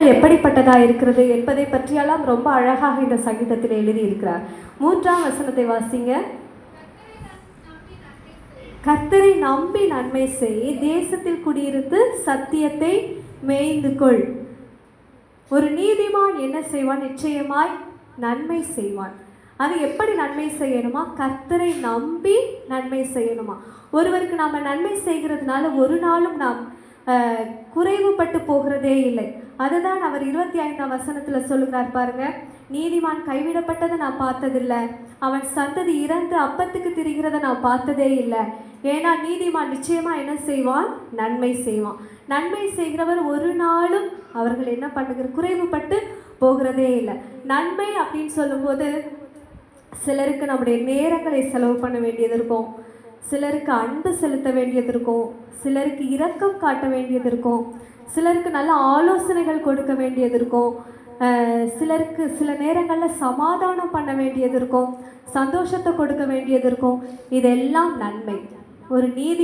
எப்படிப்பட்டதா இருக்கிறது என்பதை பற்றியெல்லாம் ரொம்ப அழகாக இந்த சங்கீதத்தில் எழுதியிருக்கிறார். 3ஆம் வசனத்தை வாசிங்க. கர்த்தரை நம்பி நன்மை செய், தேசத்தில் குடியிருந்து சத்தியத்தை மேய்ந்து கொள். ஒரு நீதிமான் என்ன செய்வான்? நிச்சயமாய் நன்மை செய்வான். அது எப்படி நன்மை செய்யணுமா? கர்த்தரை நம்பி நன்மை செய்யணுமா? ஒருவருக்கு நாம் நன்மை செய்கிறதுனால ஒரு நாளும் நாம் குறைவுபட்டு போகிறதே இல்லை. அதுதான் அவர் 25ஆம் வசனத்தில் சொல்லுகிறார் பாருங்க. நீதிமான் கைவிடப்பட்டதை நான் பார்த்ததில்லை, அவன் சந்ததி இறந்து அப்பத்துக்கு திரிகிறத நான் பார்த்ததே இல்லை. ஏன்னா நீதிமான் நிச்சயமா என்ன செய்வான்? நன்மை செய்வான். நன்மை செய்கிறவர் ஒரு நாளும் அவர்கள் என்ன பண்ணுகிற குறைவுபட்டு போகிறதே இல்லை. நன்மை அப்படின்னு சொல்லும்போது சிலருக்கு நம்முடைய நேரங்களை செலவு பண்ண வேண்டியது இருக்கும், சிலருக்கு அன்பு செலுத்த வேண்டியது இருக்கும், சிலருக்கு இரக்கம் காட்ட வேண்டியது இருக்கும், சிலருக்கு நல்ல ஆலோசனைகள் கொடுக்க வேண்டியது இருக்கும், சிலருக்கு சில நேரங்களில் சமாதானம் பண்ண வேண்டியது இருக்கும், சந்தோஷத்தை கொடுக்க வேண்டியது இருக்கும். இதெல்லாம் நன்மை. ஒரு நீதி